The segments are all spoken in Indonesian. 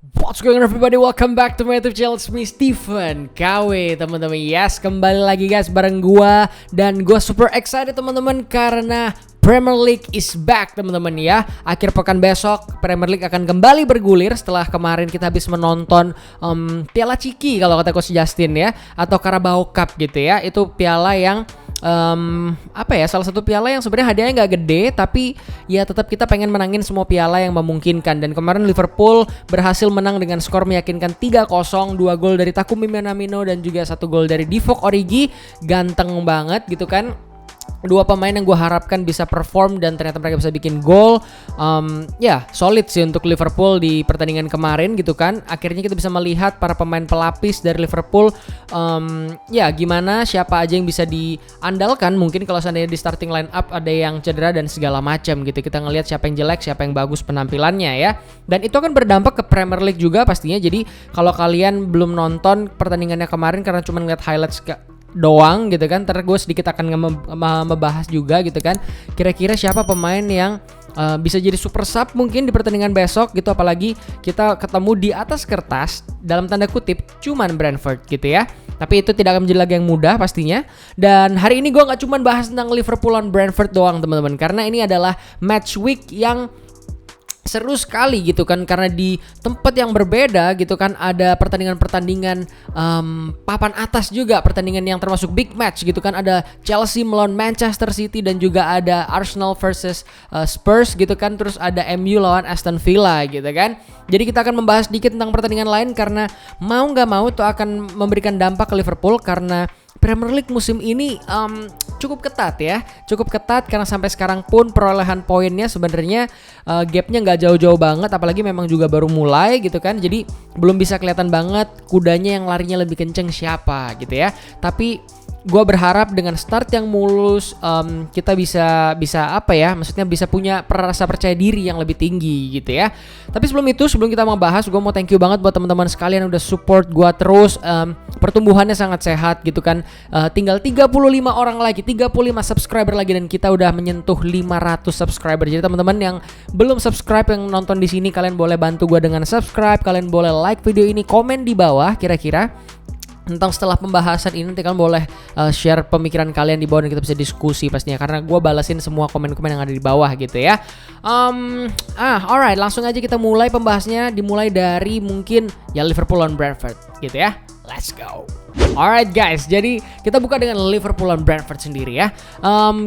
What's going on everybody, welcome back to my YouTube channel, it's me Steven KW teman-teman. Yes, kembali lagi guys bareng gua. Dan gua super excited teman-teman karena Premier League is back teman-teman ya. Akhir pekan besok Premier League akan kembali bergulir setelah kemarin kita habis menonton Piala Ciki kalau kata Coach Justin ya, atau Carabao Cup gitu ya. Itu piala yang salah satu piala yang sebenarnya hadiahnya nggak gede, tapi ya tetap kita pengen menangin semua piala yang memungkinkan. Dan kemarin Liverpool berhasil menang dengan skor meyakinkan 3-0, 2 gol dari Takumi Minamino dan juga 1 gol dari Divock Origi. Ganteng banget gitu kan. Dua pemain yang gue harapkan bisa perform dan ternyata mereka bisa bikin gol. Solid sih untuk Liverpool di pertandingan kemarin gitu kan. Akhirnya kita bisa melihat para pemain pelapis dari Liverpool. Gimana siapa aja yang bisa diandalkan. Mungkin kalau seandainya di starting line up ada yang cedera dan segala macam gitu. Kita ngelihat siapa yang jelek, siapa yang bagus penampilannya ya. Dan itu akan berdampak ke Premier League juga pastinya. Jadi kalau kalian belum nonton pertandingannya kemarin karena cuma ngeliat highlights doang gitu kan, ntar gue sedikit akan membahas juga gitu kan, kira-kira siapa pemain yang bisa jadi super sub mungkin di pertandingan besok gitu. Apalagi kita ketemu di atas kertas dalam tanda kutip cuman Brentford gitu ya, tapi itu tidak akan menjadi laga yang mudah pastinya. Dan hari ini gue gak cuman bahas tentang Liverpool lawan Brentford doang teman-teman, karena ini adalah match week yang seru sekali gitu kan, karena di tempat yang berbeda gitu kan, ada pertandingan-pertandingan papan atas juga, pertandingan yang termasuk big match gitu kan. Ada Chelsea melawan Manchester City dan juga ada Arsenal versus Spurs gitu kan. Terus ada MU lawan Aston Villa gitu kan. Jadi kita akan membahas sedikit tentang pertandingan lain karena mau gak mau itu akan memberikan dampak ke Liverpool, karena Premier League musim ini cukup ketat ya, cukup ketat karena sampai sekarang pun perolehan poinnya sebenarnya gapnya nggak jauh-jauh banget, apalagi memang juga baru mulai gitu kan. Jadi belum bisa kelihatan banget kudanya yang larinya lebih kenceng siapa gitu ya. Tapi gue berharap dengan start yang mulus kita bisa maksudnya bisa punya rasa percaya diri yang lebih tinggi gitu ya. Tapi sebelum kita mau bahas, gue mau thank you banget buat teman-teman sekalian yang udah support gue terus. Pertumbuhannya sangat sehat gitu kan. Tinggal 35 orang lagi, 35 subscriber lagi dan kita udah menyentuh 500 subscriber. Jadi teman-teman yang belum subscribe yang nonton di sini, kalian boleh bantu gue dengan subscribe, kalian boleh like video ini, komen di bawah kira-kira tentang setelah pembahasan ini, nanti kalian boleh share pemikiran kalian di bawah dan kita bisa diskusi pastinya, karena gue balasin semua komen-komen yang ada di bawah gitu ya. Alright, langsung aja kita mulai pembahasnya, dimulai dari mungkin ya Liverpool lawan Brentford gitu ya. Let's go. Alright guys, jadi kita buka dengan Liverpool lawan Brentford sendiri ya.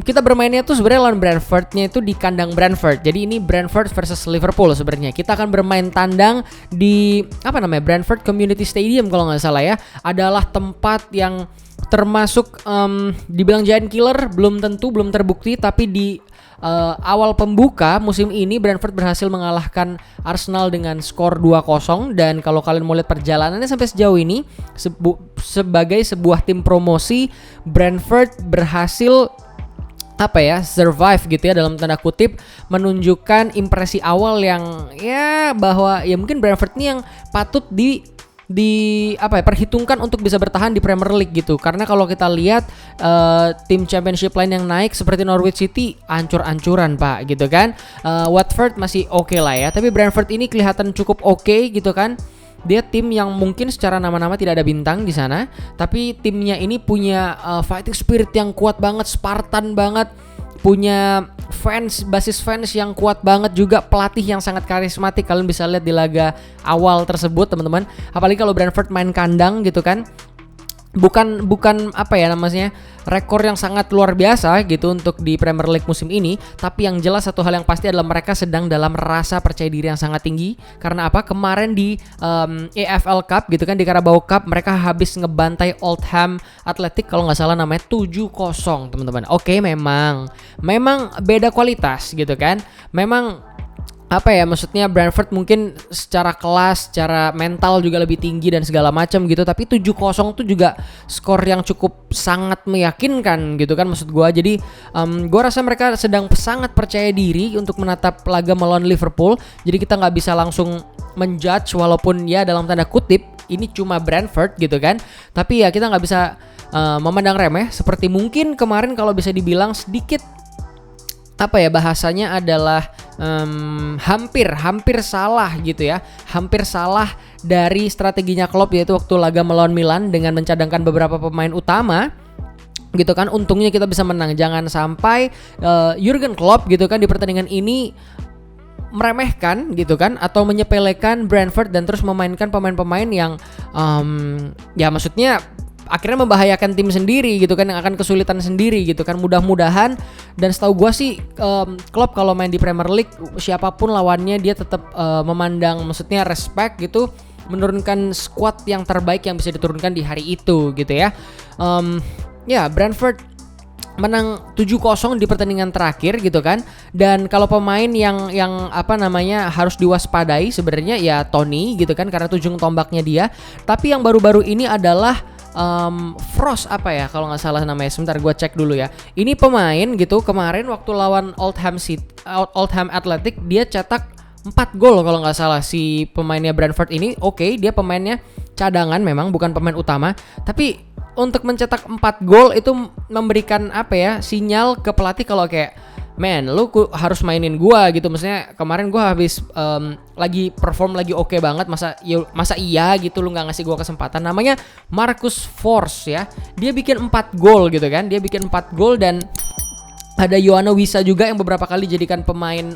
Kita bermainnya tuh sebenarnya lawan Brentfordnya itu di kandang Brentford. Jadi ini Brentford versus Liverpool sebenarnya. Kita akan bermain tandang di Brentford Community Stadium kalau nggak salah ya. Adalah tempat yang termasuk dibilang giant killer, belum terbukti, tapi di awal pembuka musim ini Brentford berhasil mengalahkan Arsenal dengan skor 2-0. Dan kalau kalian mau lihat perjalanannya sampai sejauh ini, sebagai sebuah tim promosi, Brentford berhasil survive gitu ya dalam tanda kutip, menunjukkan impresi awal yang bahwa mungkin Brentford ini yang patut perhitungkan untuk bisa bertahan di Premier League gitu. Karena kalau kita lihat tim championship lain yang naik seperti Norwich City ancur-ancuran pak gitu kan. Watford masih oke lah ya, tapi Brentford ini kelihatan cukup oke gitu kan. Dia tim yang mungkin secara nama-nama tidak ada bintang di sana, tapi timnya ini punya fighting spirit yang kuat banget, Spartan banget, punya basis fans yang kuat banget, juga pelatih yang sangat karismatik. Kalian bisa lihat di laga awal tersebut teman-teman. Apalagi kalau Brentford main kandang gitu kan, bukan rekor yang sangat luar biasa gitu untuk di Premier League musim ini. Tapi yang jelas satu hal yang pasti adalah mereka sedang dalam rasa percaya diri yang sangat tinggi. Karena kemarin di EFL Cup gitu kan, di Carabao Cup mereka habis ngebantai Oldham Athletic kalau nggak salah namanya 7-0 teman-teman. Oke, memang beda kualitas gitu kan. Memang maksudnya Brentford mungkin secara kelas, secara mental juga lebih tinggi dan segala macam gitu. Tapi 7-0 tuh juga skor yang cukup sangat meyakinkan gitu kan maksud gue. Jadi gue rasa mereka sedang sangat percaya diri untuk menatap laga melawan Liverpool. Jadi kita nggak bisa langsung menjudge, walaupun ya dalam tanda kutip ini cuma Brentford gitu kan. Tapi ya kita nggak bisa memandang remeh seperti mungkin kemarin kalau bisa dibilang sedikit apa ya bahasanya adalah hampir salah gitu ya, hampir salah dari strateginya Klopp, yaitu waktu laga melawan Milan dengan mencadangkan beberapa pemain utama gitu kan. Untungnya kita bisa menang. Jangan sampai Jurgen Klopp gitu kan di pertandingan ini meremehkan gitu kan atau menyepelekan Brentford dan terus memainkan pemain-pemain yang ya maksudnya akhirnya membahayakan tim sendiri gitu kan, yang akan kesulitan sendiri gitu kan. Mudah-mudahan, dan setahu gue sih Klopp kalau main di Premier League siapapun lawannya dia tetap memandang maksudnya respect gitu, menurunkan squad yang terbaik yang bisa diturunkan di hari itu gitu ya. Ya Brentford menang 7-0 di pertandingan terakhir gitu kan. Dan kalau pemain yang apa namanya harus diwaspadai sebenarnya ya Tony gitu kan, karena ujung tombaknya dia. Tapi yang baru-baru ini adalah Frost apa ya kalau nggak salah namanya, sebentar gue cek dulu ya. Ini pemain gitu kemarin waktu lawan Oldham Athletic dia cetak 4 gol kalau nggak salah. Si pemainnya Brentford ini oke, dia pemainnya cadangan memang, bukan pemain utama, tapi untuk mencetak 4 gol itu memberikan apa ya, sinyal ke pelatih kalau kayak man lu harus mainin gua gitu. Maksudnya kemarin gua habis lagi perform lagi oke banget, masa iya gitu lu nggak ngasih gua kesempatan. Namanya Marcus Forss ya, dia bikin 4 gol gitu kan, dia bikin 4 gol. Dan ada Yoano Wissa juga yang beberapa kali jadikan pemain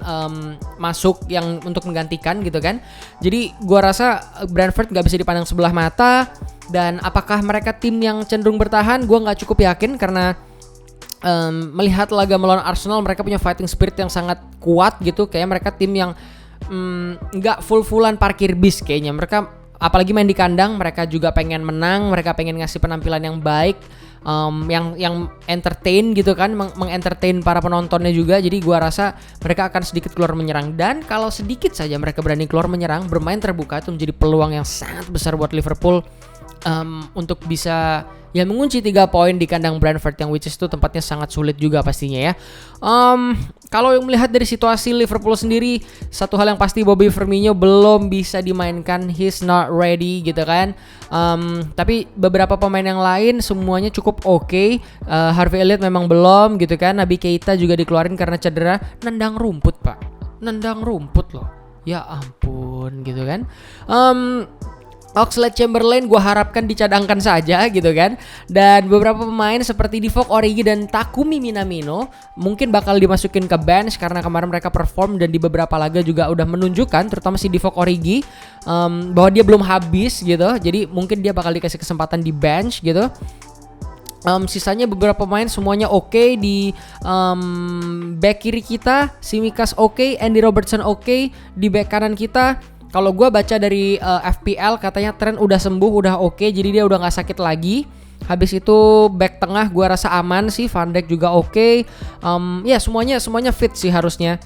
masuk yang untuk menggantikan gitu kan. Jadi gua rasa Brentford gak bisa dipandang sebelah mata. Dan apakah mereka tim yang cenderung bertahan? Gua gak cukup yakin karena melihat laga melawan Arsenal mereka punya fighting spirit yang sangat kuat gitu. Kayak mereka tim yang gak full-fullan parkir bis kayaknya. Mereka apalagi main di kandang, mereka juga pengen menang, mereka pengen ngasih penampilan yang baik. Yang entertain gitu kan, mengentertain para penontonnya juga. Jadi gua rasa mereka akan sedikit keluar menyerang, dan kalau sedikit saja mereka berani keluar menyerang, bermain terbuka, itu menjadi peluang yang sangat besar buat Liverpool untuk bisa ya mengunci 3 poin di kandang Brentford, yang which is itu tempatnya sangat sulit juga pastinya ya. Kalau yang melihat dari situasi Liverpool sendiri, satu hal yang pasti Bobby Firmino belum bisa dimainkan, he's not ready gitu kan. Tapi beberapa pemain yang lain semuanya cukup oke. Harvey Elliott memang belum gitu kan. Naby Keita juga dikeluarin karena cedera, nendang rumput pak, nendang rumput loh, ya ampun gitu kan. Oxlade-Chamberlain gue harapkan dicadangkan saja gitu kan. Dan beberapa pemain seperti Divock Origi dan Takumi Minamino mungkin bakal dimasukin ke bench karena kemarin mereka perform dan di beberapa laga juga udah menunjukkan, terutama si Divock Origi bahwa dia belum habis gitu. Jadi mungkin dia bakal dikasih kesempatan di bench gitu. Sisanya beberapa pemain semuanya oke. Di back kiri kita Tsimikas oke, Andy Robertson oke. Di back kanan kita, kalau gue baca dari FPL katanya Trent udah sembuh, udah oke, jadi dia udah nggak sakit lagi. Habis itu back tengah gue rasa aman sih, Van Dijk juga oke. Ya semuanya fit sih harusnya.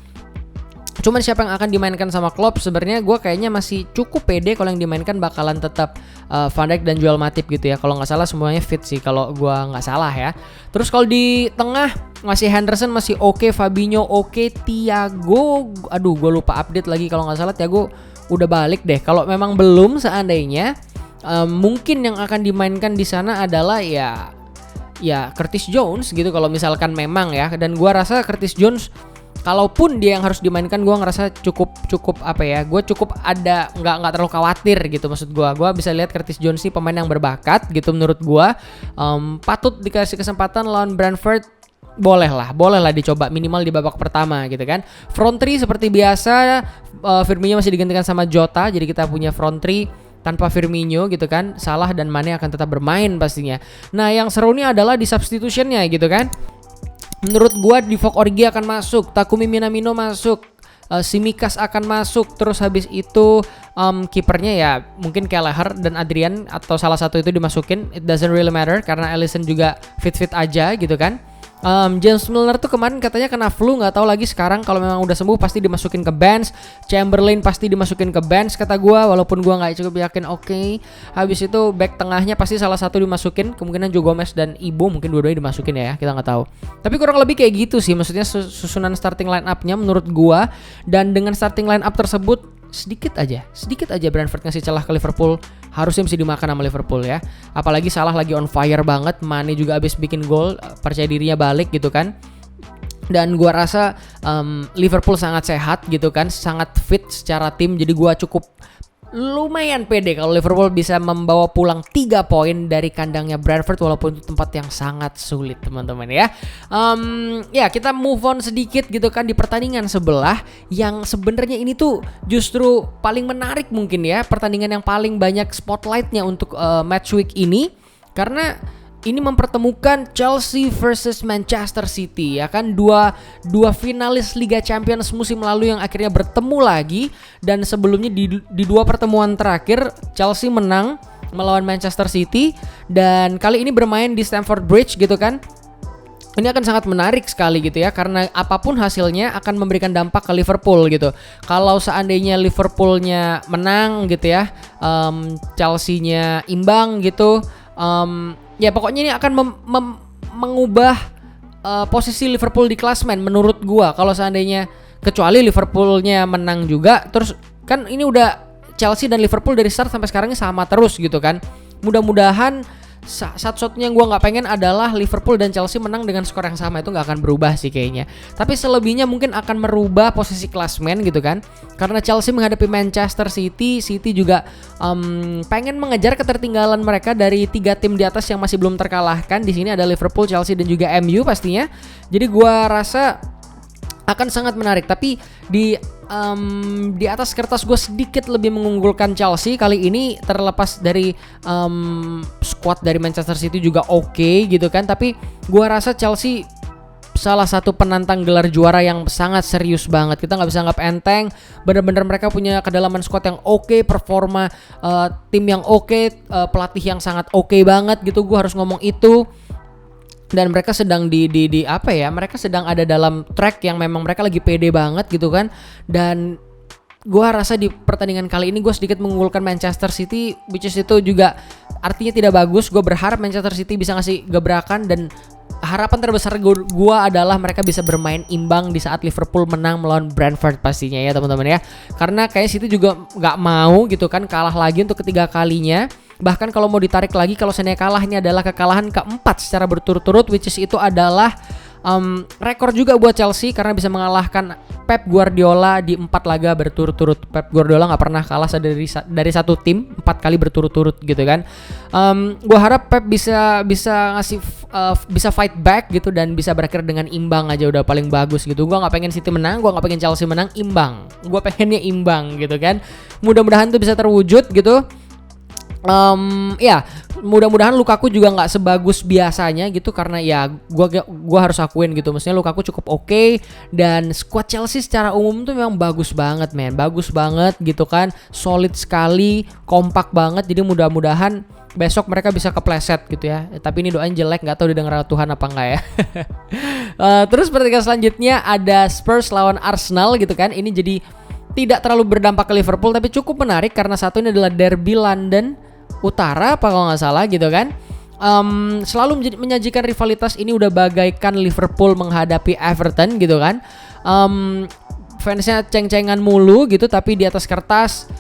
Cuman siapa yang akan dimainkan sama Klopp, sebenarnya gue kayaknya masih cukup pede kalau yang dimainkan bakalan tetap Van Dijk dan Joel Matip gitu ya. Kalau nggak salah semuanya fit sih kalau gue nggak salah ya. Terus kalau di tengah masih Henderson masih oke, Fabinho oke, Thiago, aduh gue lupa update lagi, kalau nggak salah Thiago udah balik deh. Kalau memang belum, seandainya mungkin yang akan dimainkan di sana adalah ya Curtis Jones gitu kalau misalkan memang ya. Dan gua rasa Curtis Jones kalaupun dia yang harus dimainkan, gua ngerasa cukup apa ya, gua cukup ada nggak terlalu khawatir gitu. Maksud gua bisa lihat Curtis Jones sih pemain yang berbakat gitu menurut gua. Patut dikasih kesempatan lawan Brentford. Boleh lah dicoba minimal di babak pertama gitu kan. Front 3 seperti biasa, Firmino masih digantikan sama Jota, jadi kita punya front 3 tanpa Firmino gitu kan. Salah dan Mane akan tetap bermain pastinya. Nah yang seru nih adalah di substitutionnya gitu kan. Menurut gua Divock Origi akan masuk, Takumi Minamino masuk, Tsimikas akan masuk. Terus habis itu kipernya ya mungkin Kelleher dan Adrian atau salah satu itu dimasukin. It doesn't really matter karena Alisson juga fit aja gitu kan. James Milner tuh kemarin katanya kena flu, nggak tahu lagi sekarang. Kalau memang udah sembuh pasti dimasukin ke bench. Chamberlain pasti dimasukin ke bench kata gua, walaupun gua nggak cukup yakin. Oke. Habis itu back tengahnya pasti salah satu dimasukin, kemungkinan Joe Gomez dan Ibo mungkin dua-duanya dimasukin ya, kita nggak tahu. Tapi kurang lebih kayak gitu sih, maksudnya susunan starting line up-nya menurut gua. Dan dengan starting line up tersebut sedikit aja Brentford ngasih celah ke Liverpool. Harusnya bisa dimakan sama Liverpool ya. Apalagi Salah lagi on fire banget, Mane juga abis bikin gol, percaya dirinya balik gitu kan. Dan gua rasa Liverpool sangat sehat gitu kan, sangat fit secara tim. Jadi gua cukup lumayan pede kalau Liverpool bisa membawa pulang 3 poin dari kandangnya Brentford, walaupun itu tempat yang sangat sulit teman-teman ya. Ya kita move on sedikit gitu kan di pertandingan sebelah yang sebenarnya ini tuh justru paling menarik mungkin ya, pertandingan yang paling banyak spotlightnya untuk match week ini, karena ini mempertemukan Chelsea versus Manchester City ya kan, dua finalis Liga Champions musim lalu yang akhirnya bertemu lagi. Dan sebelumnya di 2 pertemuan terakhir Chelsea menang melawan Manchester City, dan kali ini bermain di Stamford Bridge gitu kan. Ini akan sangat menarik sekali gitu ya, karena apapun hasilnya akan memberikan dampak ke Liverpool gitu. Kalau seandainya Liverpoolnya menang gitu ya, Chelsea-nya imbang gitu, ya pokoknya ini akan mengubah posisi Liverpool di klasemen menurut gua. Kalau seandainya kecuali Liverpoolnya menang juga, terus kan ini udah Chelsea dan Liverpool dari start sampai sekarang ini sama terus gitu kan. Mudah-mudahan satu-satunya yang gue nggak pengen adalah Liverpool dan Chelsea menang dengan skor yang sama. Itu nggak akan berubah sih kayaknya. Tapi selebihnya mungkin akan merubah posisi klasmen gitu kan, karena Chelsea menghadapi Manchester City. City juga pengen mengejar ketertinggalan mereka dari 3 tim di atas yang masih belum terkalahkan. Di sini ada Liverpool, Chelsea dan juga MU pastinya. Jadi gue rasa akan sangat menarik. Tapi di atas kertas gue sedikit lebih mengunggulkan Chelsea kali ini, terlepas dari squad dari Manchester City juga oke gitu kan. Tapi gue rasa Chelsea salah satu penantang gelar juara yang sangat serius banget. Kita nggak bisa anggap enteng. Bener-bener mereka punya kedalaman squad yang oke, performa tim yang oke, pelatih yang sangat oke banget gitu. Gue harus ngomong itu. Dan mereka sedang di apa ya? Mereka sedang ada dalam track yang memang mereka lagi pede banget gitu kan. Dan gua rasa di pertandingan kali ini gue sedikit mengunggulkan Manchester City, which is itu juga artinya tidak bagus. Gue berharap Manchester City bisa ngasih gebrakan, dan harapan terbesar gue adalah mereka bisa bermain imbang di saat Liverpool menang melawan Brentford pastinya ya teman-teman ya. Karena kayak City juga nggak mau gitu kan kalah lagi untuk ketiga kalinya. Bahkan kalau mau ditarik lagi, kalau seandainya kalah ini adalah kekalahan keempat secara berturut-turut, which is itu adalah rekor juga buat Chelsea karena bisa mengalahkan Pep Guardiola di 4 laga berturut-turut. Pep Guardiola nggak pernah kalah dari satu tim 4 kali berturut-turut gitu kan. Gue harap Pep bisa ngasih bisa fight back gitu dan bisa berakhir dengan imbang aja udah paling bagus gitu. Gue nggak pengen City menang, gue nggak pengen Chelsea menang, imbang. Gue pengennya imbang gitu kan. Mudah-mudahan itu bisa terwujud gitu. Ya mudah-mudahan Lukaku juga nggak sebagus biasanya gitu, karena ya gua harus akuin gitu, maksudnya Lukaku cukup oke, dan squad Chelsea secara umum tuh memang bagus banget bagus banget gitu kan, solid sekali, kompak banget. Jadi mudah-mudahan besok mereka bisa kepleset gitu ya. Tapi ini doain jelek, nggak tahu didengar Tuhan apa enggak ya. Terus pertandingan selanjutnya ada Spurs lawan Arsenal gitu kan. Ini jadi tidak terlalu berdampak ke Liverpool, tapi cukup menarik karena satu ini adalah derby London Utara apa kalau nggak salah gitu kan. Selalu menyajikan rivalitas ini, udah bagaikan Liverpool menghadapi Everton gitu kan. Fansnya ceng-cengan mulu gitu, tapi di atas kertas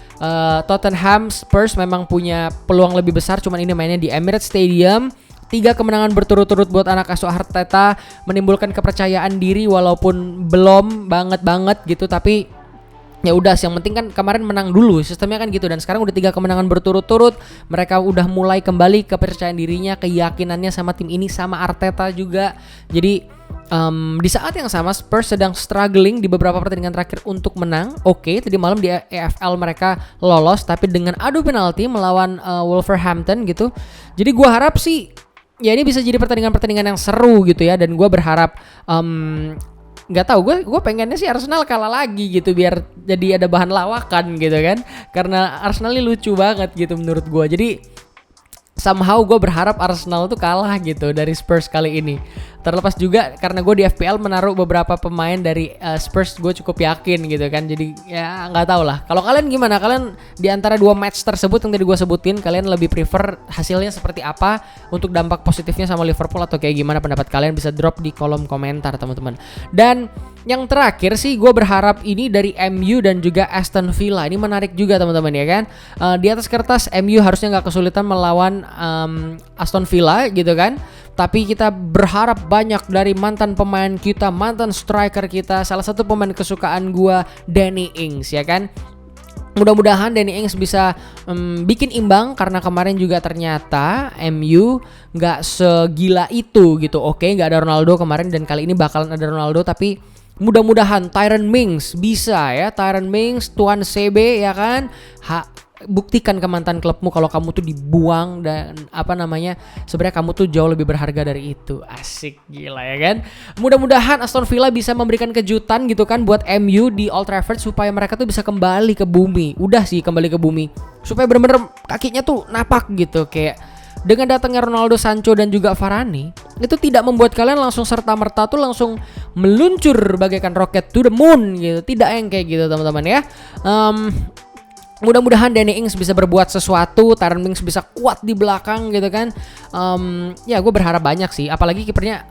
Tottenham Spurs memang punya peluang lebih besar. Cuman ini mainnya di Emirates Stadium. 3 kemenangan berturut-turut buat anak asuh Arteta menimbulkan kepercayaan diri, walaupun belum banget gitu, tapi ya udah, yang penting kan kemarin menang dulu, sistemnya kan gitu. Dan sekarang udah 3 kemenangan berturut-turut, mereka udah mulai kembali kepercayaan dirinya, keyakinannya sama tim ini, sama Arteta juga. Jadi di saat yang sama Spurs sedang struggling di beberapa pertandingan terakhir untuk menang. Oke, tadi malam di EFL mereka lolos, tapi dengan adu penalti melawan Wolverhampton gitu. Jadi gua harap sih ya ini bisa jadi pertandingan-pertandingan yang seru gitu ya. Dan gua berharap nggak tahu, gue pengennya sih Arsenal kalah lagi gitu, biar jadi ada bahan lawakan gitu kan, karena Arsenal ini lucu banget gitu menurut gue. Jadi somehow gue berharap Arsenal tuh kalah gitu dari Spurs kali ini. Terlepas juga karena gue di FPL menaruh beberapa pemain dari Spurs, gue cukup yakin gitu kan. Jadi ya nggak tahu lah. Kalau kalian gimana? Kalian di antara 2 match tersebut yang tadi gue sebutin, kalian lebih prefer hasilnya seperti apa untuk dampak positifnya sama Liverpool, atau kayak gimana pendapat kalian? Bisa drop di kolom komentar teman-teman. Dan yang terakhir sih gue berharap ini dari MU dan juga Aston Villa. Ini menarik juga teman-teman ya kan. Di atas kertas MU harusnya nggak kesulitan melawan Aston Villa gitu kan. Tapi kita berharap banyak dari mantan pemain kita, mantan striker kita. Salah satu pemain kesukaan gua, Danny Ings, ya kan. Mudah-mudahan Danny Ings bisa bikin imbang, karena kemarin juga ternyata MU nggak segila itu gitu. Oke, nggak ada Ronaldo kemarin dan kali ini bakalan ada Ronaldo, tapi mudah-mudahan Tyrone Mings bisa ya. Tyrone Mings, Tuan CB, ya kan. Buktikan ke mantan klubmu kalau kamu tuh dibuang dan sebenarnya kamu tuh jauh lebih berharga dari itu. Asik, gila ya kan. Mudah-mudahan Aston Villa bisa memberikan kejutan gitu kan buat MU di Old Trafford supaya mereka tuh bisa kembali ke bumi. Udah sih kembali ke bumi, supaya bener-bener kakinya tuh napak gitu. Kayak dengan datangnya Ronaldo, Sancho dan juga Varane, itu tidak membuat kalian langsung serta-merta tuh langsung meluncur bagaikan roket to the moon gitu. Tidak yang kayak gitu teman-teman ya. Mudah-mudahan Danny Ings bisa berbuat sesuatu, Tyrone Mings bisa kuat di belakang gitu kan. Ya gue berharap banyak sih. Apalagi kipernya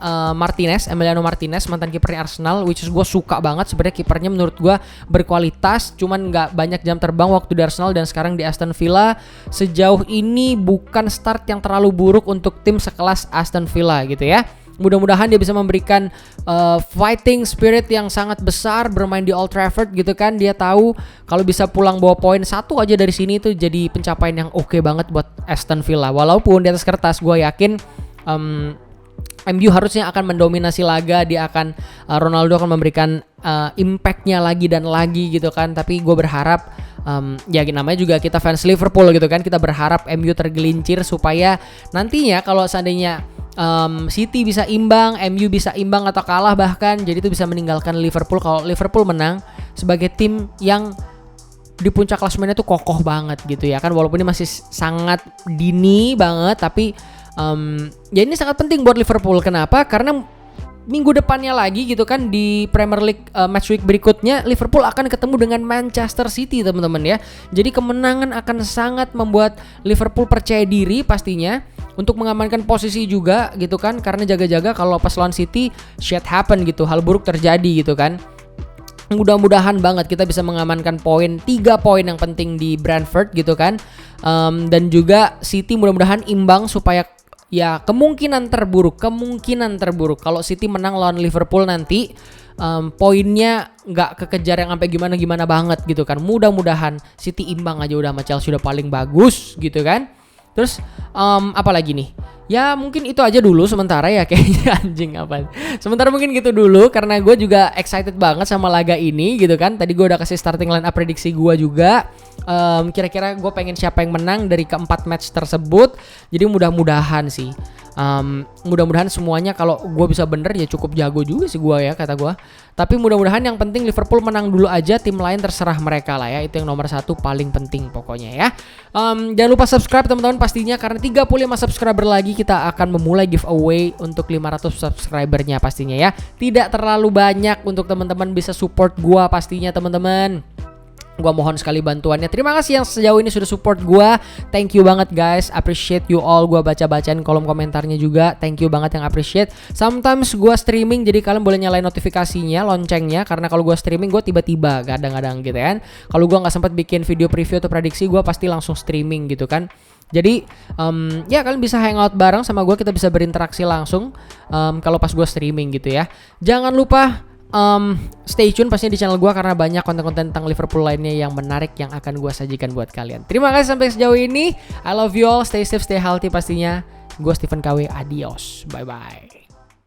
Emiliano Martinez, mantan kipernya Arsenal, which is gue suka banget. Sebenarnya kipernya menurut gue berkualitas, cuman nggak banyak jam terbang waktu di Arsenal dan sekarang di Aston Villa. Sejauh ini bukan start yang terlalu buruk untuk tim sekelas Aston Villa gitu ya. Mudah-mudahan dia bisa memberikan fighting spirit yang sangat besar bermain di Old Trafford gitu kan. Dia tahu kalau bisa pulang bawa poin satu aja dari sini itu jadi pencapaian yang oke banget buat Aston Villa. Walaupun di atas kertas gue yakin MU harusnya akan mendominasi laga. Dia akan Ronaldo akan memberikan impactnya lagi dan lagi gitu kan. Tapi gue berharap ya namanya juga kita fans Liverpool gitu kan, kita berharap MU tergelincir supaya nantinya kalau seandainya City bisa imbang, MU bisa imbang atau kalah bahkan, jadi itu bisa meninggalkan Liverpool. Kalau Liverpool menang sebagai tim yang di puncak klasemennya tuh kokoh banget gitu ya kan. Walaupun ini masih sangat dini banget, tapi ya ini sangat penting buat Liverpool. Kenapa? Karena minggu depannya lagi gitu kan di Premier League match week berikutnya Liverpool akan ketemu dengan Manchester City teman-teman ya. Jadi kemenangan akan sangat membuat Liverpool percaya diri pastinya untuk mengamankan posisi juga gitu kan, karena jaga-jaga kalau pas lawan City shit happen gitu, hal buruk terjadi gitu kan. Mudah-mudahan banget kita bisa mengamankan 3 poin yang penting di Brentford gitu kan. Dan juga City mudah-mudahan imbang supaya ya kemungkinan terburuk kalau City menang lawan Liverpool nanti poinnya nggak kekejar yang sampai gimana banget gitu kan. Mudah-mudahan City imbang aja udah sama Chelsea udah paling bagus gitu kan. Terus apa lagi nih? Ya mungkin itu aja dulu sementara ya kayaknya anjing apa. Sementara mungkin gitu dulu karena gue juga excited banget sama laga ini gitu kan. Tadi gue udah kasih starting line up prediksi gue juga. Kira-kira gue pengen siapa yang menang dari keempat match tersebut. Jadi mudah-mudahan sih. Mudah-mudahan semuanya kalau gue bisa bener ya cukup jago juga sih gue ya kata gue. Tapi mudah-mudahan yang penting Liverpool menang dulu aja, tim lain terserah mereka lah ya. Itu yang nomor 1 paling penting pokoknya ya. Jangan lupa subscribe teman-teman pastinya, karena 35 subscriber lagi kita akan memulai giveaway untuk 500 subscribernya pastinya ya. Tidak terlalu banyak untuk teman-teman bisa support gue pastinya teman-teman. Gua mohon sekali bantuannya. Terima kasih yang sejauh ini sudah support gua. Thank you banget guys. Appreciate you all. Gua baca-bacain kolom komentarnya juga. Thank you banget yang appreciate. Sometimes gua streaming jadi kalian boleh nyalain notifikasinya, loncengnya, karena kalau gua streaming gua tiba-tiba kadang-kadang gitu kan. Kalau gua nggak sempat bikin video preview atau prediksi, gua pasti langsung streaming gitu kan. Jadi ya kalian bisa hangout bareng sama gua, kita bisa berinteraksi langsung kalau pas gua streaming gitu ya. Jangan lupa stay tune pastinya di channel gue karena banyak konten-konten tentang Liverpool lainnya yang menarik yang akan gue sajikan buat kalian. Terima kasih sampai sejauh ini. I love you all. Stay safe, stay healthy pastinya. Gue Stephen KW. Adios. Bye-bye.